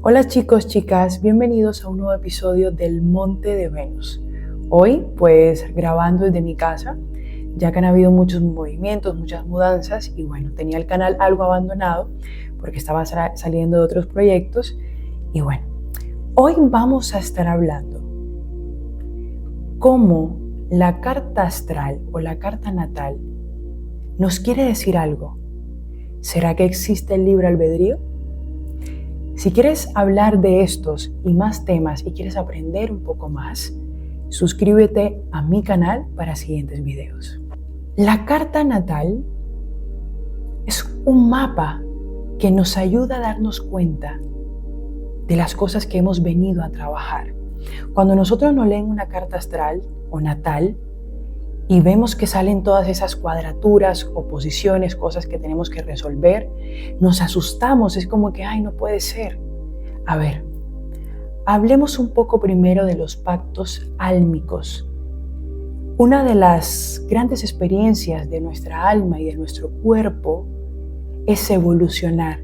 Hola chicos, chicas, bienvenidos a un nuevo episodio del Monte de Venus. Hoy pues grabando desde mi casa, ya que han habido muchos movimientos, muchas mudanzas y bueno, tenía el canal algo abandonado porque estaba saliendo de otros proyectos y bueno, hoy vamos a estar hablando cómo la carta astral o la carta natal nos quiere decir algo. ¿Será que existe el libre albedrío? Si quieres hablar de estos y más temas y quieres aprender un poco más, suscríbete a mi canal para siguientes videos. La carta natal es un mapa que nos ayuda a darnos cuenta de las cosas que hemos venido a trabajar. Cuando nosotros nos leen una carta astral o natal y vemos que salen todas esas cuadraturas, oposiciones, cosas que tenemos que resolver, nos asustamos, es como que, ay, no puede ser. A ver, hablemos un poco primero de los pactos álmicos. Una de las grandes experiencias de nuestra alma y de nuestro cuerpo es evolucionar,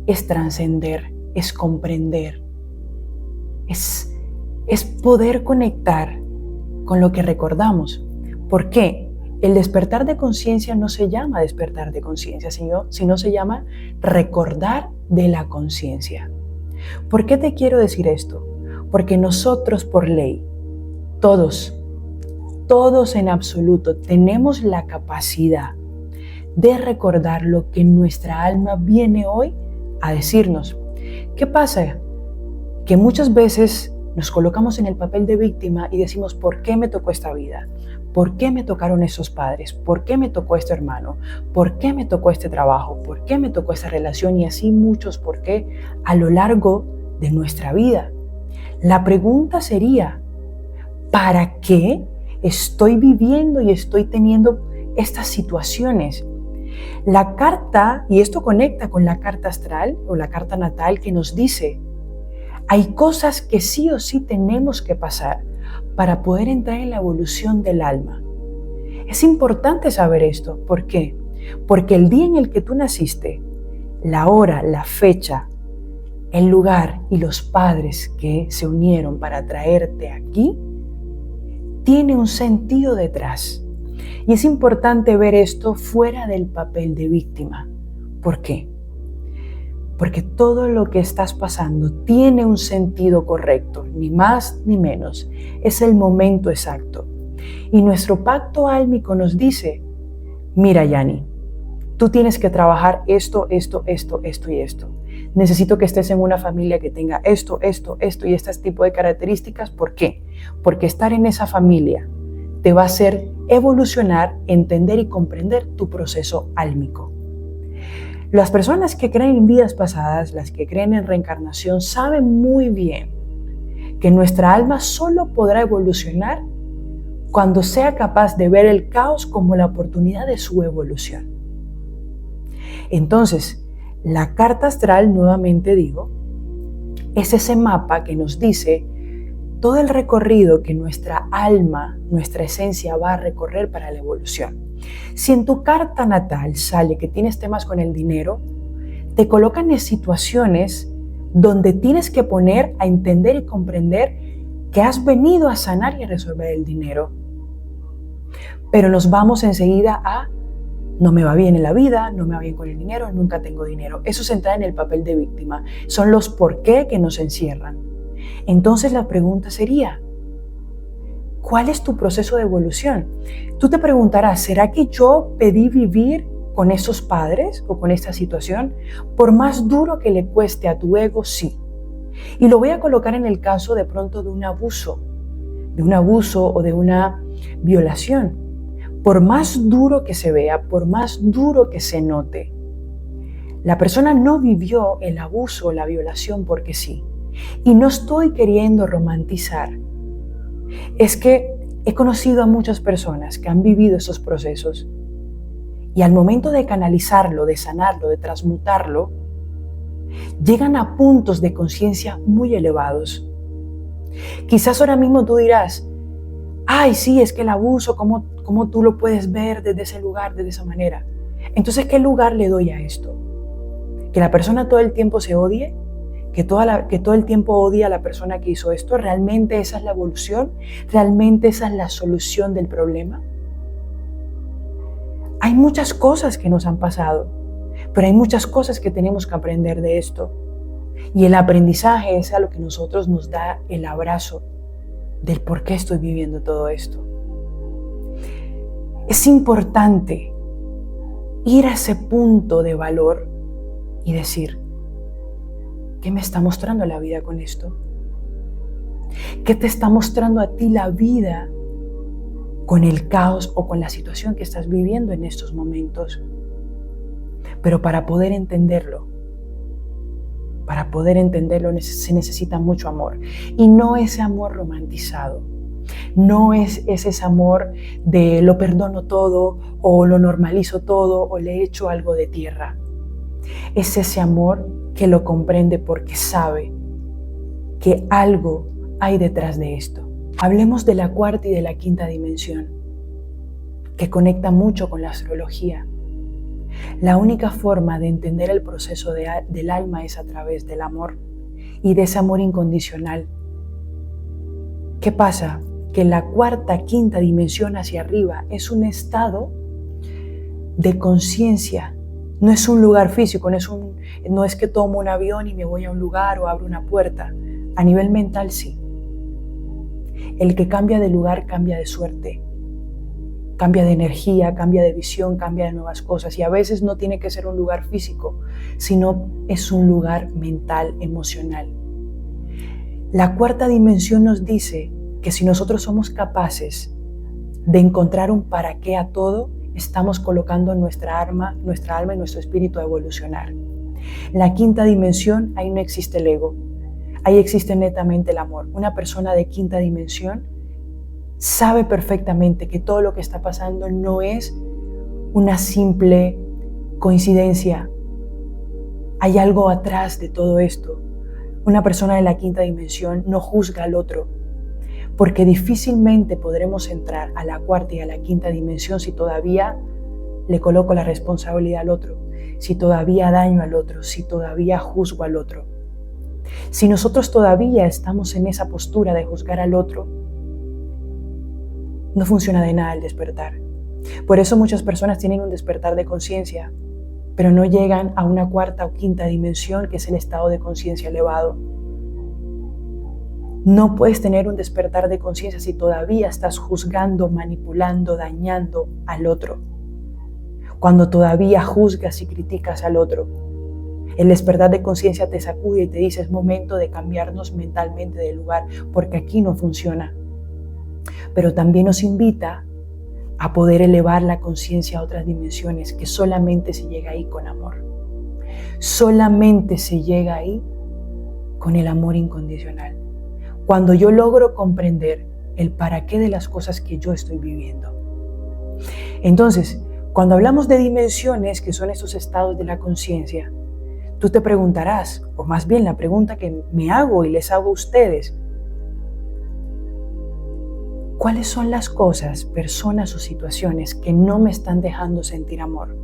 es trascender, es comprender, es poder conectar con lo que recordamos. ¿Por qué? El despertar de conciencia no se llama despertar de conciencia, sino se llama recordar de la conciencia. ¿Por qué te quiero decir esto? Porque nosotros por ley, todos en absoluto, tenemos la capacidad de recordar lo que nuestra alma viene hoy a decirnos. ¿Qué pasa? Que muchas veces nos colocamos en el papel de víctima y decimos, ¿por qué me tocó esta vida? ¿Por qué me tocaron esos padres? ¿Por qué me tocó este hermano? ¿Por qué me tocó este trabajo? ¿Por qué me tocó esta relación? Y así muchos por qué a lo largo de nuestra vida. La pregunta sería, ¿para qué estoy viviendo y estoy teniendo estas situaciones? La carta, y esto conecta con la carta astral o la carta natal que nos dice, hay cosas que sí o sí tenemos que pasar para poder entrar en la evolución del alma. Es importante saber esto. ¿Por qué? Porque el día en el que tú naciste, la hora, la fecha, el lugar y los padres que se unieron para traerte aquí, tiene un sentido detrás. Y es importante ver esto fuera del papel de víctima. ¿Por qué? Porque todo lo que estás pasando tiene un sentido correcto, ni más ni menos. Es el momento exacto. Y nuestro pacto álmico nos dice, mira Yani, tú tienes que trabajar esto y esto. Necesito que estés en una familia que tenga esto y este tipo de características. ¿Por qué? Porque estar en esa familia te va a hacer evolucionar, entender y comprender tu proceso álmico. Las personas que creen en vidas pasadas, las que creen en reencarnación, saben muy bien que nuestra alma solo podrá evolucionar cuando sea capaz de ver el caos como la oportunidad de su evolución. Entonces, la carta astral, nuevamente digo, es ese mapa que nos dice todo el recorrido que nuestra alma, nuestra esencia va a recorrer para la evolución. Si en tu carta natal sale que tienes temas con el dinero, te colocan en situaciones donde tienes que poner a entender y comprender que has venido a sanar y a resolver el dinero. Pero nos vamos enseguida a no me va bien en la vida, no me va bien con el dinero, nunca tengo dinero. Eso se entra en el papel de víctima. Son los por qué que nos encierran. Entonces la pregunta sería, ¿cuál es tu proceso de evolución? Tú te preguntarás, ¿será que yo pedí vivir con esos padres o con esta situación? Por más duro que le cueste a tu ego, sí. Y lo voy a colocar en el caso de pronto de un abuso o de una violación. Por más duro que se vea, por más duro que se note, la persona no vivió el abuso o la violación porque sí. Y no estoy queriendo romantizar. Es que he conocido a muchas personas que han vivido esos procesos y al momento de canalizarlo, de sanarlo, de transmutarlo, llegan a puntos de conciencia muy elevados. Quizás ahora mismo tú dirás, ay, sí, es que el abuso, ¿cómo tú lo puedes ver desde ese lugar, desde esa manera? Entonces, ¿qué lugar le doy a esto? ¿Que la persona todo el tiempo se odie? que todo el tiempo odia a la persona que hizo esto. ¿Realmente esa es la evolución? ¿Realmente esa es la solución del problema? Hay muchas cosas que nos han pasado, pero hay muchas cosas que tenemos que aprender de esto. Y el aprendizaje es a lo que nosotros nos da el abrazo del por qué estoy viviendo todo esto. Es importante ir a ese punto de valor y decir, ¿qué me está mostrando la vida con esto? ¿Qué te está mostrando a ti la vida con el caos o con la situación que estás viviendo en estos momentos? Pero para poder entenderlo se necesita mucho amor. Y no ese amor romantizado. No es ese amor de lo perdono todo o lo normalizo todo o le echo algo de tierra. Es ese amor que lo comprende porque sabe que algo hay detrás de esto. Hablemos de la cuarta y de la quinta dimensión, que conecta mucho con la astrología. La única forma de entender el proceso del alma es a través del amor y de ese amor incondicional. ¿Qué pasa? Que la cuarta, quinta dimensión hacia arriba es un estado de conciencia. No es un lugar físico, no es que tomo un avión y me voy a un lugar o abro una puerta. A nivel mental sí. El que cambia de lugar cambia de suerte, cambia de energía, cambia de visión, cambia de nuevas cosas. Y a veces no tiene que ser un lugar físico, sino es un lugar mental, emocional. La cuarta dimensión nos dice que si nosotros somos capaces de encontrar un para qué a todo, estamos colocando nuestra alma y nuestro espíritu a evolucionar. La quinta dimensión, ahí no existe el ego, ahí existe netamente el amor. Una persona de quinta dimensión sabe perfectamente que todo lo que está pasando no es una simple coincidencia. Hay algo atrás de todo esto. Una persona de la quinta dimensión no juzga al otro, porque difícilmente podremos entrar a la cuarta y a la quinta dimensión si todavía le coloco la responsabilidad al otro, si todavía daño al otro, si todavía juzgo al otro. Si nosotros todavía estamos en esa postura de juzgar al otro, no funciona de nada el despertar. Por eso muchas personas tienen un despertar de conciencia, pero no llegan a una cuarta o quinta dimensión, que es el estado de conciencia elevado. No puedes tener un despertar de conciencia si todavía estás juzgando, manipulando, dañando al otro. Cuando todavía juzgas y criticas al otro, el despertar de conciencia te sacude y te dice: es momento de cambiarnos mentalmente de lugar, porque aquí no funciona. Pero también nos invita a poder elevar la conciencia a otras dimensiones, que solamente se llega ahí con amor. Solamente se llega ahí con el amor incondicional. Cuando yo logro comprender el para qué de las cosas que yo estoy viviendo. Entonces, cuando hablamos de dimensiones, que son esos estados de la conciencia, tú te preguntarás, o más bien la pregunta que me hago y les hago a ustedes: ¿cuáles son las cosas, personas o situaciones que no me están dejando sentir amor?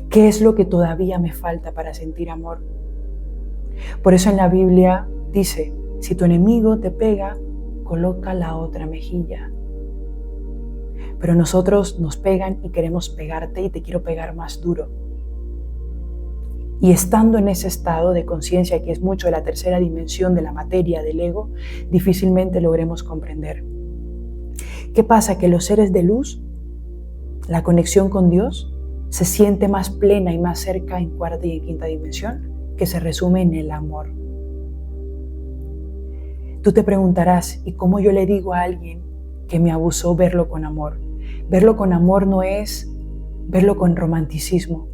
¿Qué es lo que todavía me falta para sentir amor? Por eso en la Biblia dice: si tu enemigo te pega, coloca la otra mejilla. Pero nosotros nos pegan y queremos pegarte, y te quiero pegar más duro. Y estando en ese estado de conciencia, que es mucho de la tercera dimensión de la materia, del ego, difícilmente logremos comprender. ¿Qué pasa? Que los seres de luz, la conexión con Dios, se siente más plena y más cerca en cuarta y en quinta dimensión, que se resume en el amor. Tú te preguntarás: ¿y cómo yo le digo a alguien que me abusó verlo con amor? Verlo con amor no es verlo con romanticismo.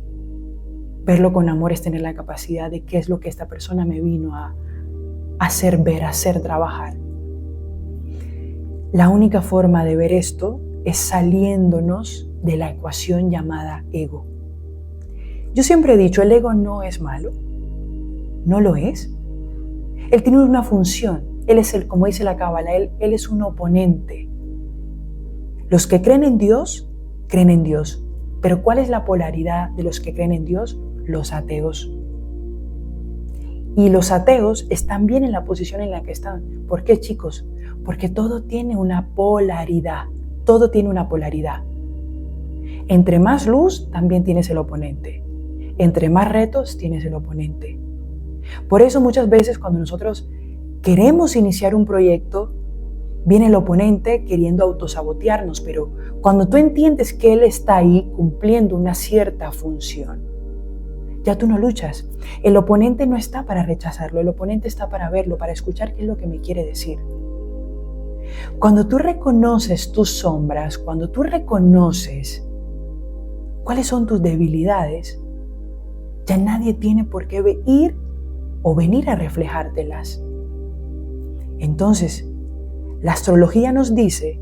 Verlo con amor es tener la capacidad de qué es lo que esta persona me vino a hacer ver, a hacer trabajar. La única forma de ver esto es saliéndonos de la ecuación llamada ego. Yo siempre he dicho, el ego no es malo. No lo es. Él tiene una función. Él es como dice la Cábala, él es un oponente. Los que creen en Dios, creen en Dios. Pero ¿cuál es la polaridad de los que creen en Dios? Los ateos. Y los ateos están bien en la posición en la que están. ¿Por qué, chicos? Porque todo tiene una polaridad. Todo tiene una polaridad. Entre más luz, también tienes el oponente. Entre más retos, tienes el oponente. Por eso muchas veces cuando nosotros queremos iniciar un proyecto, viene el oponente queriendo autosabotearnos, pero cuando tú entiendes que él está ahí cumpliendo una cierta función, ya tú no luchas. El oponente no está para rechazarlo, el oponente está para verlo, para escuchar qué es lo que me quiere decir. Cuando tú reconoces tus sombras, cuando tú reconoces cuáles son tus debilidades, ya nadie tiene por qué ir o venir a reflejártelas. Entonces, la astrología nos dice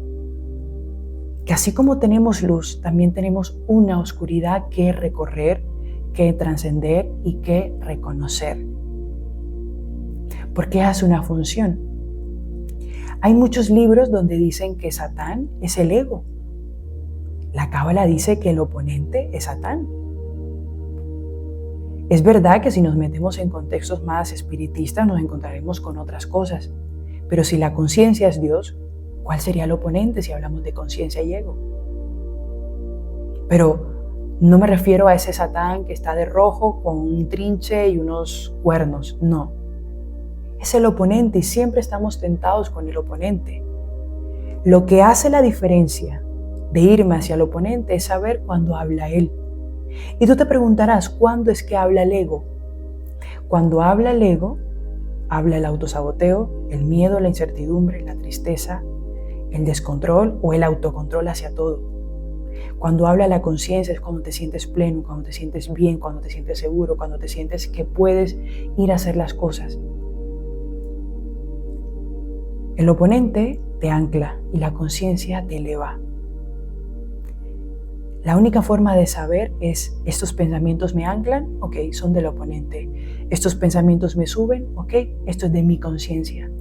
que así como tenemos luz, también tenemos una oscuridad que recorrer, que trascender y que reconocer. Porque hace una función. Hay muchos libros donde dicen que Satán es el ego. La Cábala dice que el oponente es Satán. Es verdad que si nos metemos en contextos más espiritistas nos encontraremos con otras cosas. Pero si la conciencia es Dios, ¿cuál sería el oponente si hablamos de conciencia y ego? Pero no me refiero a ese Satán que está de rojo con un trinche y unos cuernos, no. Es el oponente y siempre estamos tentados con el oponente. Lo que hace la diferencia de irme hacia el oponente es saber cuándo habla él. Y tú te preguntarás, ¿cuándo es que habla el ego? Cuando habla el ego, habla el autosaboteo, el miedo, la incertidumbre, la tristeza, el descontrol o el autocontrol hacia todo. Cuando habla la conciencia es cuando te sientes pleno, cuando te sientes bien, cuando te sientes seguro, cuando te sientes que puedes ir a hacer las cosas. El oponente te ancla y la conciencia te eleva. La única forma de saber es, ¿estos pensamientos me anclan? Ok, son del oponente. ¿Estos pensamientos me suben? Ok, esto es de mi conciencia.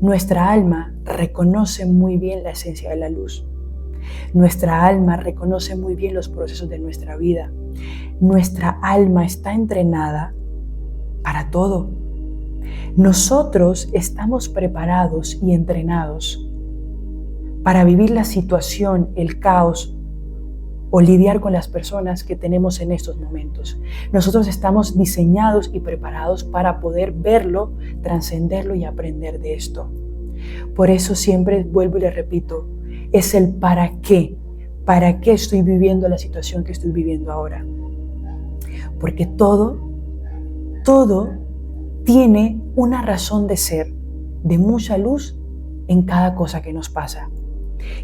Nuestra alma reconoce muy bien la esencia de la luz. Nuestra alma reconoce muy bien los procesos de nuestra vida. Nuestra alma está entrenada para todo. Nosotros estamos preparados y entrenados para vivir la situación, el caos o lidiar con las personas que tenemos en estos momentos. Nosotros estamos diseñados y preparados para poder verlo, trascenderlo y aprender de esto. Por eso siempre vuelvo y le repito, es el para qué. ¿Para qué estoy viviendo la situación que estoy viviendo ahora? Porque todo tiene una razón de ser, de mucha luz en cada cosa que nos pasa.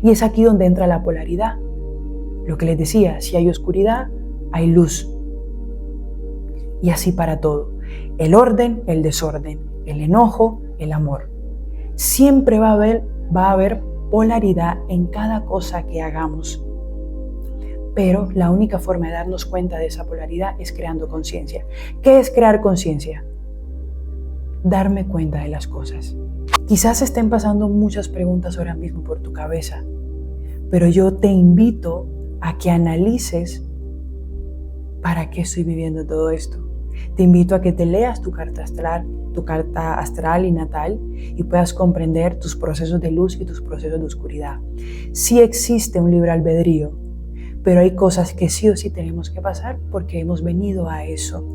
Y es aquí donde entra la polaridad. Lo que les decía, si hay oscuridad, hay luz. Y así para todo. El orden, el desorden, el enojo, el amor. Siempre va a haber polaridad en cada cosa que hagamos. Pero la única forma de darnos cuenta de esa polaridad es creando conciencia. ¿Qué es crear conciencia? Darme cuenta de las cosas. Quizás estén pasando muchas preguntas ahora mismo por tu cabeza, pero yo te invito a que analices para qué estoy viviendo todo esto. Te invito a que te leas tu carta astral y natal y puedas comprender tus procesos de luz y tus procesos de oscuridad. Sí existe un libre albedrío, pero hay cosas que sí o sí tenemos que pasar porque hemos venido a eso.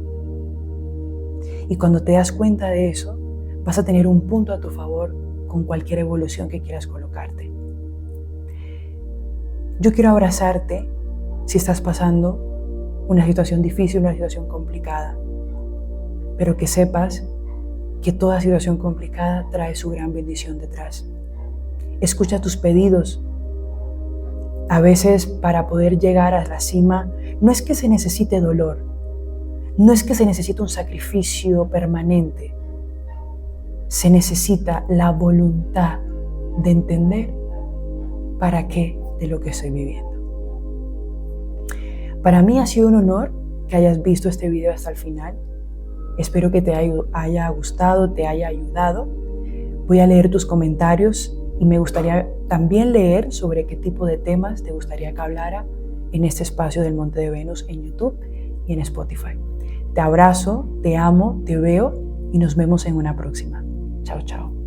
Y cuando te das cuenta de eso, vas a tener un punto a tu favor con cualquier evolución que quieras colocarte. Yo quiero abrazarte si estás pasando una situación difícil, una situación complicada, pero que sepas que toda situación complicada trae su gran bendición detrás. Escucha tus pedidos. A veces para poder llegar a la cima, no es que se necesite dolor, no es que se necesite un sacrificio permanente, se necesita la voluntad de entender para qué de lo que estoy viviendo. Para mí ha sido un honor que hayas visto este video hasta el final. Espero que te haya gustado, te haya ayudado. Voy a leer tus comentarios y me gustaría también leer sobre qué tipo de temas te gustaría que hablara en este espacio del Monte de Venus en YouTube y en Spotify. Te abrazo, te amo, te veo y nos vemos en una próxima. Chao, chao.